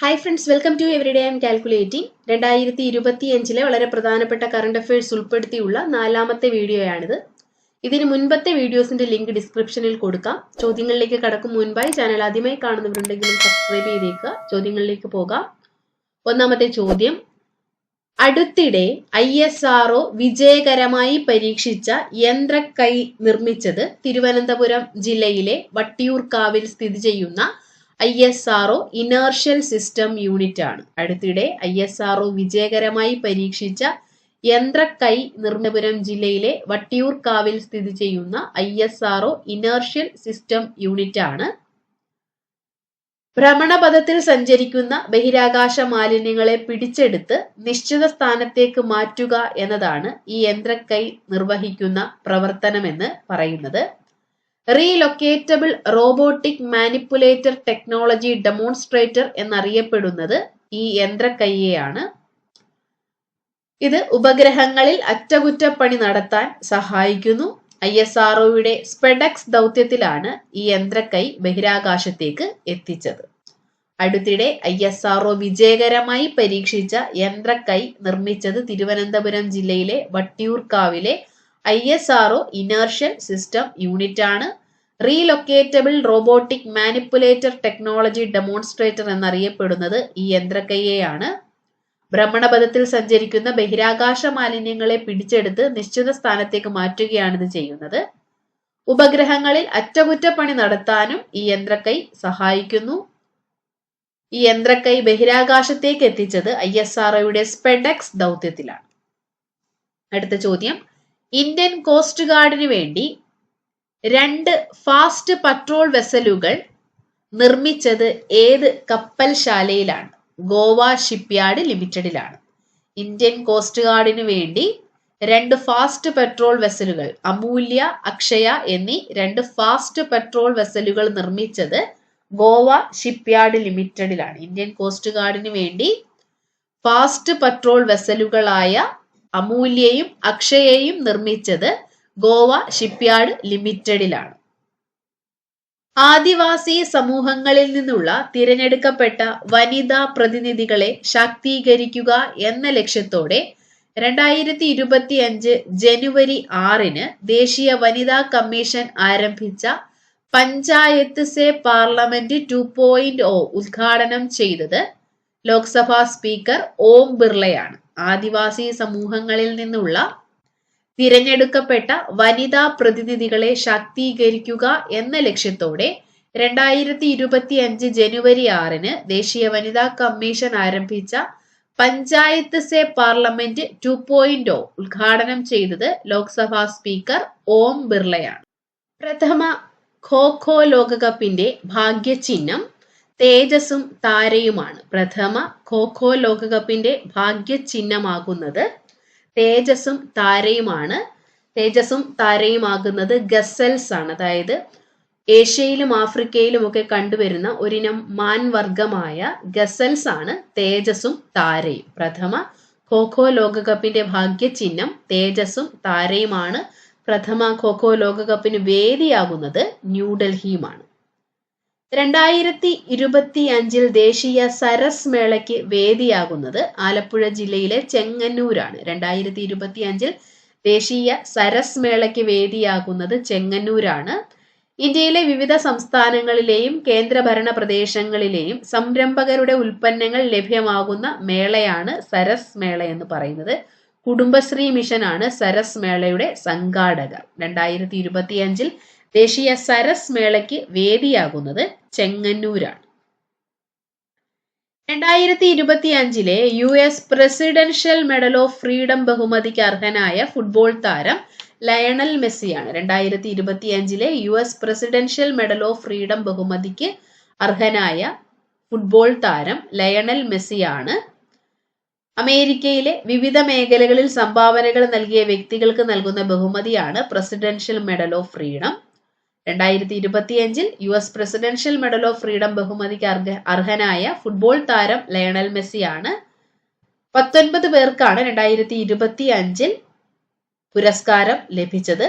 Hi friends, welcome to everyday I'm calculating. 2025 വളരെ പ്രധാനപ്പെട്ട current affairs ഉൾപ്പെടുത്തിയുള്ള 4ാമത്തെ വീഡിയോയാണിത്. ഇതിന് മുൻപത്തെ വീഡിയോസിന്റെ ലിങ്ക് ഡിസ്ക്രിപ്ഷനിൽ കൊടുക്കാം. ചോദ്യങ്ങളിലേക്ക് കടക്കും മുൻപായി ചാനൽ ആദ്യമായി കാണുന്നവരുണ്ടെങ്കിലും സബ്സ്ക്രൈബ് ചെയ്തേക്കുക. ചോദ്യങ്ങളിലേക്ക് പോകാം. ഒന്നാമത്തെ ചോദ്യം, അടുത്തിടെ ISRO വിജയകരമായി പരീക്ഷിച്ച യന്ത്രക്കൈ നിർമ്മിച്ചത് തിരുവനന്തപുരം ജില്ലയിലെ വട്ടിയൂർക്കാവിൽ സ്ഥിതി ചെയ്യുന്ന ISRO ഇനേർഷ്യൽ സിസ്റ്റം യൂണിറ്റ് ആണ്. അടുത്തിടെ ISRO വിജയകരമായി പരീക്ഷിച്ച യന്ത്രക്കൈ തിരുവനന്തപുരം ജില്ലയിലെ വട്ടിയൂർക്കാവിൽ സ്ഥിതി ചെയ്യുന്ന ISRO ഇനേർഷ്യൽ സിസ്റ്റം യൂണിറ്റ് ആണ്. ഭ്രമണപഥത്തിൽ സഞ്ചരിക്കുന്ന ബഹിരാകാശ മാലിന്യങ്ങളെ പിടിച്ചെടുത്ത് നിശ്ചിത സ്ഥാനത്തേക്ക് മാറ്റുക എന്നതാണ് ഈ യന്ത്രക്കൈ നിർവഹിക്കുന്ന പ്രവർത്തനമെന്ന് പറയുന്നത്. Relocatable robotic manipulator technology demonstrator എന്നറിയപ്പെടുന്നത് ഈ യന്ത്രക്കൈയെയാണ്. ഇത് ഉപഗ്രഹങ്ങളിൽ അറ്റകുറ്റപ്പണി നടത്താൻ സഹായിക്കുന്നു. ISROയുടെ സ്പെഡെക്സ് ദൗത്യത്തിലാണ് ഈ യന്ത്രക്കൈ ബഹിരാകാശത്തേക്ക് എത്തിച്ചത്. അടുത്തിടെ ISRO വിജയകരമായി പരീക്ഷിച്ച യന്ത്രക്കൈ നിർമ്മിച്ചത് തിരുവനന്തപുരം ജില്ലയിലെ വട്ടിയൂർക്കാവിലെ ISRO ഇനേർഷ്യൽ സിസ്റ്റം യൂണിറ്റ് ആണ്. Relocatable robotic manipulator technology demonstrator എന്നറിയപ്പെടുന്നത് ഈ യന്ത്രക്കൈയെയാണ്. ഭ്രമണപഥത്തിൽ സഞ്ചരിക്കുന്ന ബഹിരാകാശ മാലിന്യങ്ങളെ പിടിച്ചെടുത്ത് നിശ്ചിത സ്ഥാനത്തേക്ക് മാറ്റുകയാണിത് ചെയ്യുന്നത്. ഉപഗ്രഹങ്ങളിൽ അറ്റകുറ്റപ്പണി നടത്താനും ഈ യന്ത്രക്കൈ സഹായിക്കുന്നു. ഈ യന്ത്രക്കൈ ബഹിരാകാശത്തേക്ക് എത്തിച്ചത് ISROയുടെ സ്പെഡെക്സ് ദൗത്യത്തിലാണ്. അടുത്ത ചോദ്യം, ഇന്ത്യൻ കോസ്റ്റ് ഗാർഡിന് വേണ്ടി 2 ഫാസ്റ്റ് പട്രോൾ വെസലുകൾ നിർമ്മിച്ചത് ഏത് കപ്പൽശാലയിലാണ്? ഗോവ ഷിപ്പ്യാർഡ് ലിമിറ്റഡിലാണ്. ഇന്ത്യൻ കോസ്റ്റ് ഗാർഡിന് വേണ്ടി 2 ഫാസ്റ്റ് പെട്രോൾ വെസലുകൾ, അമൂല്യ, അക്ഷയ എന്നീ 2 ഫാസ്റ്റ് പെട്രോൾ വെസലുകൾ നിർമ്മിച്ചത് ഗോവ ഷിപ്പ്യാർഡ് ലിമിറ്റഡിലാണ്. ഇന്ത്യൻ കോസ്റ്റ് ഗാർഡിന് വേണ്ടി ഫാസ്റ്റ് പെട്രോൾ വെസലുകളായ അമൂല്യയും അക്ഷയയും നിർമ്മിച്ചത് ഗോവ ഷിപ്പ്യാർഡ് ലിമിറ്റഡിലാണ്. ആദിവാസി സമൂഹങ്ങളിൽ നിന്നുള്ള തിരഞ്ഞെടുക്കപ്പെട്ട വനിതാ പ്രതിനിധികളെ ശാക്തീകരിക്കുക എന്ന ലക്ഷ്യത്തോടെ 2025 ജനുവരി 6 ദേശീയ വനിതാ കമ്മീഷൻ ആരംഭിച്ച പഞ്ചായത്ത് സേ പാർലമെന്റ് 2.0 ഉദ്ഘാടനം ചെയ്തത് ലോക്സഭാ സ്പീക്കർ ഓം ബിർളയാണ്. ആദിവാസി സമൂഹങ്ങളിൽ നിന്നുള്ള തിരഞ്ഞെടുക്കപ്പെട്ട വനിതാ പ്രതിനിധികളെ ശാക്തീകരിക്കുക എന്ന ലക്ഷ്യത്തോടെ 2025 ജനുവരി 6 ദേശീയ വനിതാ കമ്മീഷൻ ആരംഭിച്ച പഞ്ചായത്ത് സേ പാർലമെന്റ് 2.0 ഉദ്ഘാടനം ചെയ്തത് ലോക്സഭാ സ്പീക്കർ ഓം ബിർളയാണ്. പ്രഥമ ഖോ ലോകകപ്പിന്റെ ഭാഗ്യചിഹ്നം തേജസ്സും താരയുമാണ്. പ്രഥമ ഖോ ലോകകപ്പിന്റെ ഭാഗ്യചിഹ്നമാകുന്നത് തേജസ്സും താരയുമാണ്. തേജസ്സും താരയുമാകുന്നത് ഗസൽസ് ആണ്. അതായത് ഏഷ്യയിലും ആഫ്രിക്കയിലും ഒക്കെ കണ്ടുവരുന്ന ഒരിനം മാൻവർഗമായ ഗസൽസ് ആണ് തേജസ്സും താരയും. പ്രഥമ ഖോ ലോകകപ്പിന്റെ ഭാഗ്യചിഹ്നം തേജസ്സും താരയുമാണ്. പ്രഥമ ഖോ ലോകകപ്പിന് വേദിയാകുന്നത് ന്യൂഡൽഹിയുമാണ്. 2025 ദേശീയ സരസ് മേളയ്ക്ക് വേദിയാകുന്നത് ആലപ്പുഴ ജില്ലയിലെ ചെങ്ങന്നൂരാണ്. 2025 ദേശീയ സരസ് മേളയ്ക്ക് വേദിയാകുന്നത് ചെങ്ങന്നൂരാണ്. ഇന്ത്യയിലെ വിവിധ സംസ്ഥാനങ്ങളിലെയും കേന്ദ്രഭരണ പ്രദേശങ്ങളിലെയും സംരംഭകരുടെ ഉൽപ്പന്നങ്ങൾ ലഭ്യമാകുന്ന മേളയാണ് സരസ് മേള എന്ന് പറയുന്നത്. കുടുംബശ്രീ മിഷനാണ് സരസ് മേളയുടെ സംഘാടകർ. 2025 ദേശീയ സരസ് മേളയ്ക്ക് വേദിയാകുന്നത് ചെങ്ങന്നൂരാണ്. 2025 US presidential medal of freedom ബഹുമതിക്ക് അർഹനായ ഫുട്ബോൾ താരം ലയണൽ മെസ്സിയാണ്. 2025 US presidential medal of freedom ബഹുമതിക്ക് അർഹനായ ഫുട്ബോൾ താരം ലയണൽ മെസ്സിയാണ്. അമേരിക്കയിലെ വിവിധ മേഖലകളിൽ സംഭാവനകൾ നൽകിയ വ്യക്തികൾക്ക് നൽകുന്ന ബഹുമതിയാണ് presidential medal of freedom. 2025 US presidential medal of freedom ബഹുമതിക്ക് അർഹനായ ഫുട്ബോൾ താരം ലയണൽ മെസ്സിയാണ്. 19 പേർക്കാണ് 2025 പുരസ്കാരം ലഭിച്ചത്.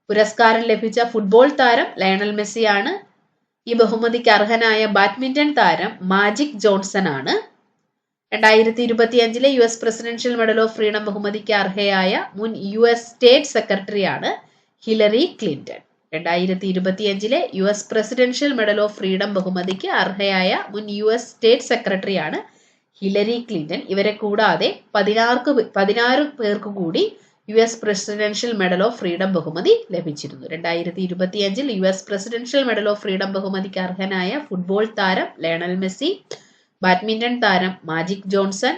പുരസ്കാരം ലഭിച്ച ഫുട്ബോൾ താരം ലയണൽ മെസ്സിയാണ്. ഈ ബഹുമതിക്ക് അർഹനായ ബാഡ്മിന്റൺ താരം മാജിക് ജോൺസൺ ആണ്. 2025 US presidential medal of freedom ബഹുമതിക്ക് അർഹയായ മുൻ US സ്റ്റേറ്റ് സെക്രട്ടറിയാണ് Hillary Clinton. 2025 US presidential medal of freedom ബഹുമതിക്ക് അർഹയായ മുൻ US സ്റ്റേറ്റ് സെക്രട്ടറിയാണ് ഹിലറി ക്ലിന്റൺ. ഇവരെ കൂടാതെ 16 പേർക്ക് കൂടി US presidential medal of freedom ബഹുമതി ലഭിച്ചിരുന്നു. 2025 US presidential medal of freedom ബഹുമതിക്ക് അർഹനായ ഫുട്ബോൾ താരം ലയണൽ മെസ്സി, ബാഡ്മിന്റൺ താരം മാജിക് ജോൺസൺ,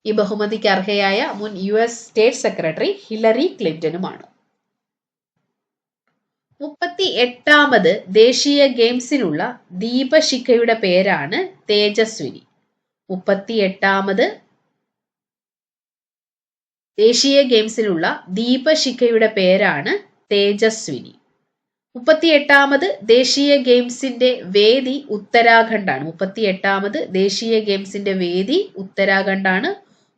ഈ ബഹുമതിക്ക് അർഹയായ മുൻ US സ്റ്റേറ്റ് സെക്രട്ടറി ഹിലറി ക്ലിന്റനുമാണ്. 38ാമത് ദേശീയ ഗെയിംസിനുള്ള ദീപശിഖയുടെ പേരാണ് തേജസ്വിനി. 38ാമത് ദേശീയ ഗെയിംസിലുള്ള ദീപശിഖയുടെ പേരാണ് തേജസ്വിനി. 38ാമത് ദേശീയ ഗെയിംസിന്റെ വേദി ഉത്തരാഖണ്ഡാണ്. 38ാമത് ദേശീയ ഗെയിംസിന്റെ വേദി ഉത്തരാഖണ്ഡാണ്.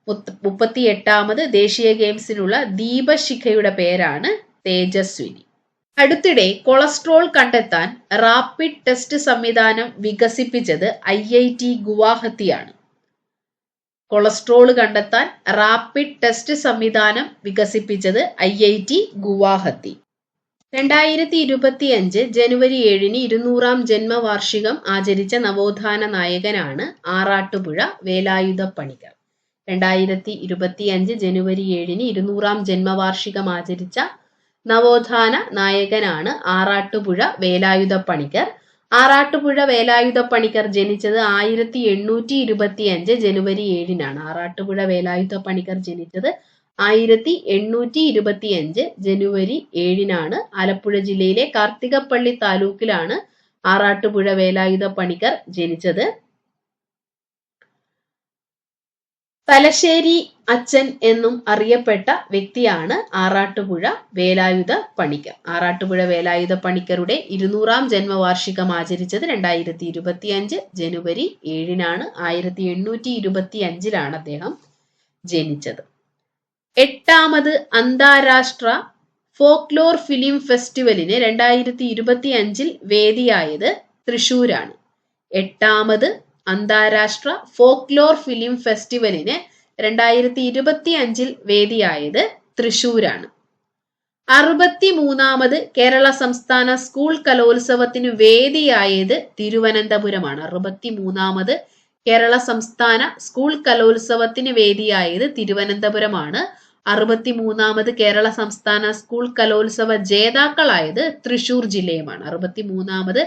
38ാമത് ദേശീയ ഗെയിംസിനുള്ള ദീപശിഖയുടെ പേരാണ് തേജസ്വിനി. അടുത്തിടെ കൊളസ്ട്രോൾ കണ്ടെത്താൻ റാപ്പിഡ് ടെസ്റ്റ് സംവിധാനം വികസിപ്പിച്ചത് IIT ഗുവാഹത്തിയാണ്. കൊളസ്ട്രോൾ കണ്ടെത്താൻ റാപ്പിഡ് ടെസ്റ്റ് സംവിധാനം വികസിപ്പിച്ചത് IIT ഗുവാഹത്തി. 2025 ജനുവരി 7 200-ാം ജന്മവാർഷികം ആചരിച്ച നവോത്ഥാന നായകനാണ് ആറാട്ടുപുഴ വേലായുധ പണിക്കർ. 2025 ജനുവരി 7 200-ാം ജന്മവാർഷികം ആചരിച്ച നവോത്ഥാന നായകനാണ് ആറാട്ടുപുഴ വേലായുധ പണിക്കർ. ആറാട്ടുപുഴ വേലായുധ പണിക്കർ ജനിച്ചത് 1825 ജനുവരി 7 ആറാട്ടുപുഴ വേലായുധ പണിക്കർ ജനിച്ചത് 1825 ജനുവരി 7 ആലപ്പുഴ ജില്ലയിലെ കാർത്തികപ്പള്ളി താലൂക്കിലാണ് ആറാട്ടുപുഴ വേലായുധ പണിക്കർ ജനിച്ചത്. തലശ്ശേരി അച്ഛൻ എന്നും അറിയപ്പെട്ട വ്യക്തിയാണ് ആറാട്ടുപുഴ വേലായുധ പണിക്കർ. ആറാട്ടുപുഴ വേലായുധ പണിക്കരുടെ 200-ാം ജന്മവാർഷികം ആചരിച്ചത് 2025 ജനുവരി 7 1825 അദ്ദേഹം ജനിച്ചത്. 8ാമത് അന്താരാഷ്ട്ര ഫോക്ലോർ ഫിലിം ഫെസ്റ്റിവലിന് 2025 വേദിയായത് തൃശൂരാണ്. 8ാമത് അന്താരാഷ്ട്ര ഫോക്ലോർ ഫിലിം ഫെസ്റ്റിവലിന് 2025 വേദിയായത് തൃശൂരാണ്. 63ാമത് കേരള സംസ്ഥാന സ്കൂൾ കലോത്സവത്തിന് വേദിയായത് തിരുവനന്തപുരമാണ്. 63ാമത് കേരള സംസ്ഥാന സ്കൂൾ കലോത്സവത്തിന് വേദിയായത് തിരുവനന്തപുരമാണ്. 63ാമത് കേരള സംസ്ഥാന സ്കൂൾ കലോത്സവ ജേതാക്കളായത് തൃശൂർ ജില്ലയുമാണ്. 63ാമത്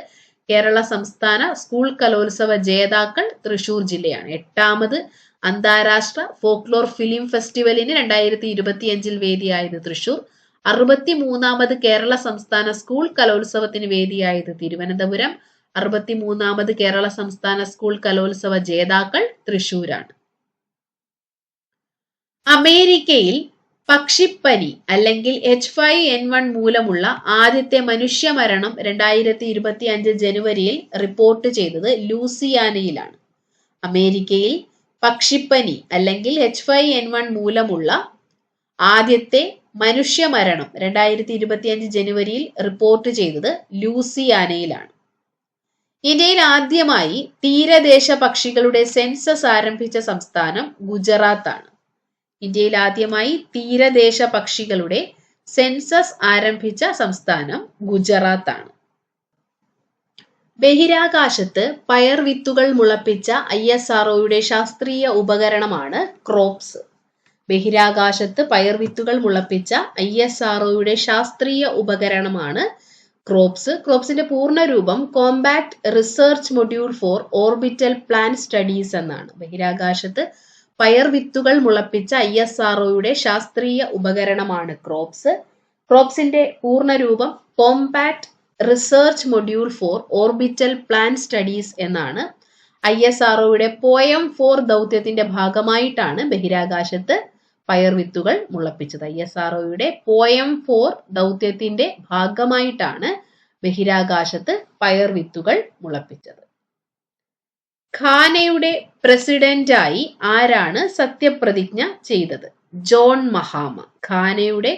കേരള സംസ്ഥാന സ്കൂൾ കലോത്സവ ജേതാക്കൾ തൃശൂർ ജില്ലയാണ്. 8ാമത് അന്താരാഷ്ട്ര ഫോക്ലോർ ഫിലിം ഫെസ്റ്റിവലിന് 2025 വേദിയായത് തൃശൂർ. 63ാമത് കേരള സംസ്ഥാന സ്കൂൾ കലോത്സവത്തിന് വേദിയായത് തിരുവനന്തപുരം. 63ാമത് കേരള സംസ്ഥാന സ്കൂൾ കലോത്സവ ജേതാക്കൾ തൃശൂരാണ്. അമേരിക്കയിൽ പക്ഷിപ്പനി അല്ലെങ്കിൽ H5N1 മൂലമുള്ള ആദ്യത്തെ മനുഷ്യമരണം 2025 ജനുവരിയിൽ റിപ്പോർട്ട് ചെയ്തത് ലൂസിയാനയിലാണ്. അമേരിക്കയിൽ പക്ഷിപ്പനി അല്ലെങ്കിൽ H5N1 മൂലമുള്ള ആദ്യത്തെ മനുഷ്യമരണം 2025 ജനുവരിയിൽ റിപ്പോർട്ട് ചെയ്തത് ലൂസിയാനയിലാണ്. ഇന്ത്യയിൽ ആദ്യമായി തീരദേശ പക്ഷികളുടെ സെൻസസ് ആരംഭിച്ച സംസ്ഥാനം ഗുജറാത്താണ്. ഇന്ത്യയിൽ ആദ്യമായി തീരദേശ പക്ഷികളുടെ സെൻസസ് ആരംഭിച്ച സംസ്ഥാനം ഗുജറാത്താണ്. ബഹിരാകാശത്ത് പയർ വിത്തുകൾ മുളപ്പിച്ച ISROയുടെ ശാസ്ത്രീയ ഉപകരണമാണ് ക്രോപ്സ്. ബഹിരാകാശത്ത് പയർ വിത്തുകൾ മുളപ്പിച്ച ISROയുടെ ശാസ്ത്രീയ ഉപകരണമാണ് ക്രോപ്സ്. ക്രോപ്സിന്റെ പൂർണ്ണരൂപം compact research module for orbital plant studies എന്നാണ്. ബഹിരാകാശത്ത് പയർ വിത്തുകൾ മുളപ്പിച്ച ISROയുടെ ശാസ്ത്രീയ ഉപകരണമാണ് ക്രോപ്സ്. ക്രോപ്സിന്റെ പൂർണ്ണരൂപം compact research module for orbital plant studies എന്നാണ്. ISROയുടെ പോയം 4 ദൗത്യത്തിന്റെ ഭാഗമായിട്ടാണ് ബഹിരാകാശത്ത് പയർ വിത്തുകൾ മുളപ്പിച്ചത്. ISROയുടെ പോയം 4 ദൗത്യത്തിന്റെ ഭാഗമായിട്ടാണ് ബഹിരാകാശത്ത് പയർ വിത്തുകൾ മുളപ്പിച്ചത്. ഘാനയുടെ പ്രസിഡന്റായി ആരാണ് സത്യപ്രതിജ്ഞ ചെയ്തത്? ജോൺ മഹാമ. ഘാനയുടെ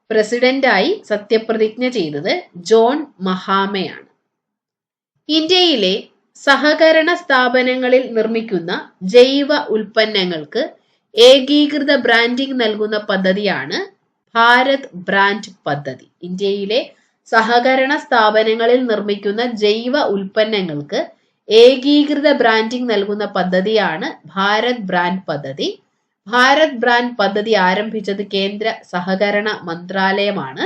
പ്രസിഡന്റായി സത്യപ്രതിജ്ഞ ചെയ്തത് ജോൺ മഹാമയാണ്. ഇന്ത്യയിലെ സഹകരണ സ്ഥാപനങ്ങളിൽ നിർമ്മിക്കുന്ന ജൈവ ഉൽപ്പന്നങ്ങൾക്ക് ഏകീകൃത ബ്രാൻഡിംഗ് നൽകുന്ന പദ്ധതിയാണ് ഭാരത് ബ്രാൻഡ് പദ്ധതി. ഇന്ത്യയിലെ സഹകരണ സ്ഥാപനങ്ങളിൽ നിർമ്മിക്കുന്ന ജൈവ ഉൽപ്പന്നങ്ങൾക്ക് ഏകീകൃത ബ്രാൻഡിംഗ് നൽകുന്ന പദ്ധതിയാണ് ഭാരത് ബ്രാൻഡ് പദ്ധതി. ഭാരത് ബ്രാൻഡ് പദ്ധതി ആരംഭിച്ചത് കേന്ദ്ര സഹകരണ മന്ത്രാലയമാണ്.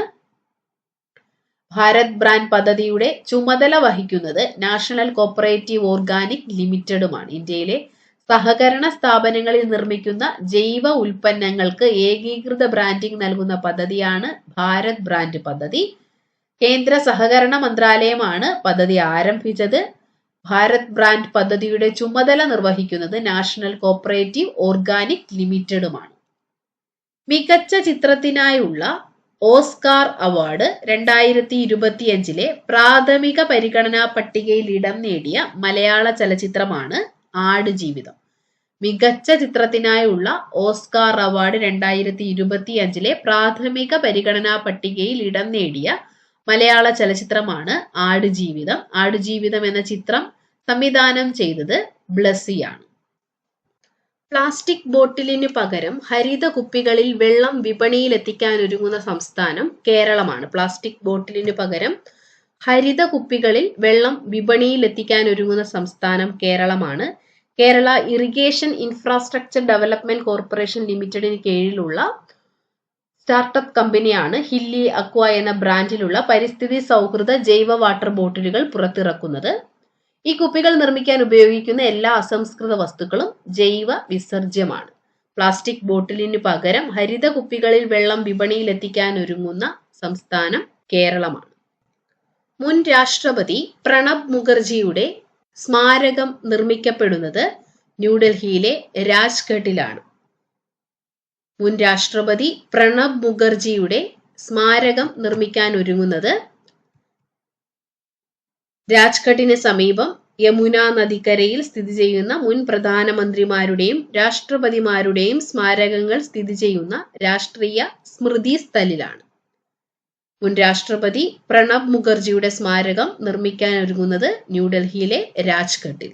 ഭാരത് ബ്രാൻഡ് പദ്ധതിയുടെ ചുമതല വഹിക്കുന്നത് നാഷണൽ കോപ്പറേറ്റീവ് ഓർഗാനിക് ലിമിറ്റഡുമാണ്. ഇന്ത്യയിലെ സഹകരണ സ്ഥാപനങ്ങളിൽ നിർമ്മിക്കുന്ന ജൈവ ഉൽപ്പന്നങ്ങൾക്ക് ഏകീകൃത ബ്രാൻഡിംഗ് നൽകുന്ന പദ്ധതിയാണ് ഭാരത് ബ്രാൻഡ് പദ്ധതി. കേന്ദ്ര സഹകരണ മന്ത്രാലയമാണ് പദ്ധതി ആരംഭിച്ചത്. ഭാരത് ബ്രാൻഡ് പദ്ധതിയുടെ ചുമതല നിർവഹിക്കുന്നത് നാഷണൽ കോപ്പറേറ്റീവ് ഓർഗാനിക് ലിമിറ്റഡുമാണ്. മികച്ച ചിത്രത്തിനായുള്ള ഓസ്കാർ അവാർഡ് 2025 പ്രാഥമിക പരിഗണനാ പട്ടികയിൽ ഇടം നേടിയ മലയാള ചലച്ചിത്രമാണ് ആടുജീവിതം. മികച്ച ചിത്രത്തിനായുള്ള ഓസ്കാർ അവാർഡ് 2025 പ്രാഥമിക പരിഗണനാ പട്ടികയിൽ ഇടം നേടിയ മലയാള ചലച്ചിത്രമാണ് ആടുജീവിതം. ആടുജീവിതം എന്ന ചിത്രം സംവിധാനം ചെയ്തത് ബ്ലസ്സിയാണ്. പ്ലാസ്റ്റിക് ബോട്ടിലിന് പകരം ഹരിത കുപ്പികളിൽ വെള്ളം വിപണിയിലെത്തിക്കാനൊരുങ്ങുന്ന സംസ്ഥാനം കേരളമാണ്. പ്ലാസ്റ്റിക് ബോട്ടിലിന് പകരം ഹരിത കുപ്പികളിൽ വെള്ളം വിപണിയിലെത്തിക്കാനൊരുങ്ങുന്ന സംസ്ഥാനം കേരളമാണ്. Kerala irrigation infrastructure development corporation ലിമിറ്റഡിന് കീഴിലുള്ള സ്റ്റാർട്ടപ്പ് കമ്പനിയാണ് ഹില്ലി അക്വ എന്ന ബ്രാൻഡിലുള്ള പരിസ്ഥിതി സൗഹൃദ ജൈവ വാട്ടർ ബോട്ടിലുകൾ പുറത്തിറക്കുന്നത്. ഈ കുപ്പികൾ നിർമ്മിക്കാൻ ഉപയോഗിക്കുന്ന എല്ലാ അസംസ്കൃത വസ്തുക്കളും ജൈവ വിസർജ്യമാണ്. പ്ലാസ്റ്റിക് ബോട്ടിലിന് പകരം ഹരിത കുപ്പികളിൽ വെള്ളം വിപണിയിലെത്തിക്കാൻ ഒരുങ്ങുന്ന സംസ്ഥാനം കേരളമാണ്. മുൻ രാഷ്ട്രപതി പ്രണബ് മുഖർജിയുടെ സ്മാരകം നിർമ്മിക്കപ്പെടുന്നത് ന്യൂഡൽഹിയിലെ രാജ്ഘട്ടിലാണ്. മുൻ രാഷ്ട്രപതി പ്രണബ് മുഖർജിയുടെ സ്മാരകം നിർമ്മിക്കാൻ ഒരുങ്ങുന്നത് രാജ്ഘട്ടിന് സമീപം യമുന നദിക്കരയിൽ സ്ഥിതി ചെയ്യുന്ന മുൻ പ്രധാനമന്ത്രിമാരുടെയും രാഷ്ട്രപതിമാരുടെയും സ്മാരകങ്ങൾ സ്ഥിതി ചെയ്യുന്ന രാഷ്ട്രീയ സ്മൃതി സ്ഥലിലാണ്. മുൻ രാഷ്ട്രപതി പ്രണബ് മുഖർജിയുടെ സ്മാരകം നിർമ്മിക്കാൻ ഒരുങ്ങുന്നത് ന്യൂഡൽഹിയിലെ രാജ്ഘട്ടിൽ.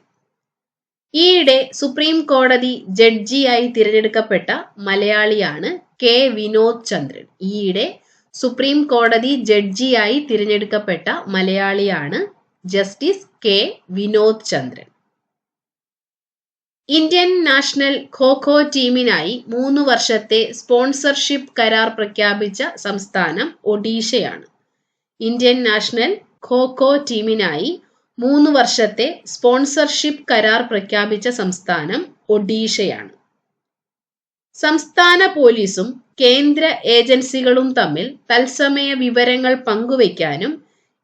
ഈയിടെ സുപ്രീം കോടതി ജഡ്ജിയായി തിരഞ്ഞെടുക്കപ്പെട്ട മലയാളിയാണ് കെ വിനോദ് ചന്ദ്രൻ. ഈയിടെ സുപ്രീം കോടതി ജഡ്ജിയായി തിരഞ്ഞെടുക്കപ്പെട്ട മലയാളിയാണ് ജസ്റ്റിസ് കെ വിനോദ് ചന്ദ്രൻ. ഇന്ത്യൻ നാഷണൽ ഖോ-ഖോ ടീമിനായി 3 വർഷത്തെ സ്പോൺസർഷിപ്പ് കരാർ പ്രഖ്യാപിച്ച സംസ്ഥാനം ഒഡീഷയാണ്. ഇന്ത്യൻ നാഷണൽ ഖോ-ഖോ ടീമിനായി 3 വർഷത്തെ സ്പോൺസർഷിപ്പ് കരാർ പ്രഖ്യാപിച്ച സംസ്ഥാനം ഒഡീഷയാണ്. സംസ്ഥാന പോലീസും കേന്ദ്ര ഏജൻസികളും തമ്മിൽ തത്സമയ വിവരങ്ങൾ പങ്കുവയ്ക്കാനും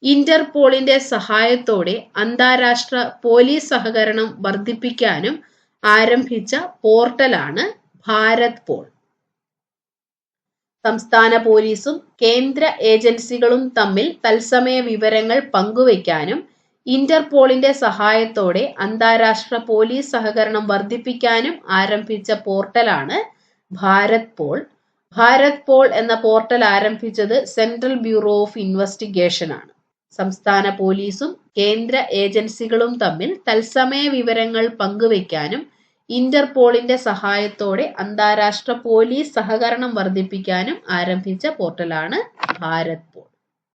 ഇന്റർപോളിന്റെ സഹായത്തോടെ അന്താരാഷ്ട്ര പോലീസ് സഹകരണം വർദ്ധിപ്പിക്കാനും ആരംഭിച്ച പോർട്ടലാണ് ഭാരത് പോൾ. സംസ്ഥാന പോലീസും കേന്ദ്ര ഏജൻസികളും തമ്മിൽ തത്സമയ വിവരങ്ങൾ പങ്കുവയ്ക്കാനും ഇന്റർപോളിന്റെ സഹായത്തോടെ അന്താരാഷ്ട്ര പോലീസ് സഹകരണം വർദ്ധിപ്പിക്കാനും ആരംഭിച്ച പോർട്ടലാണ് ഭാരത് പോൾ. ഭാരത് പോൾ എന്ന പോർട്ടൽ ആരംഭിച്ചത് സെൻട്രൽ ബ്യൂറോ ഓഫ് ഇൻവെസ്റ്റിഗേഷൻ ആണ്. സംസ്ഥാന പോലീസും കേന്ദ്ര ഏജൻസികളും തമ്മിൽ തത്സമയ വിവരങ്ങൾ പങ്കുവയ്ക്കാനും ഇന്റർപോളിന്റെ സഹായത്തോടെ അന്താരാഷ്ട്ര പോലീസ് സഹകരണം വർദ്ധിപ്പിക്കാനും ആരംഭിച്ച പോർട്ടലാണ് ഭാരത് പോൾ.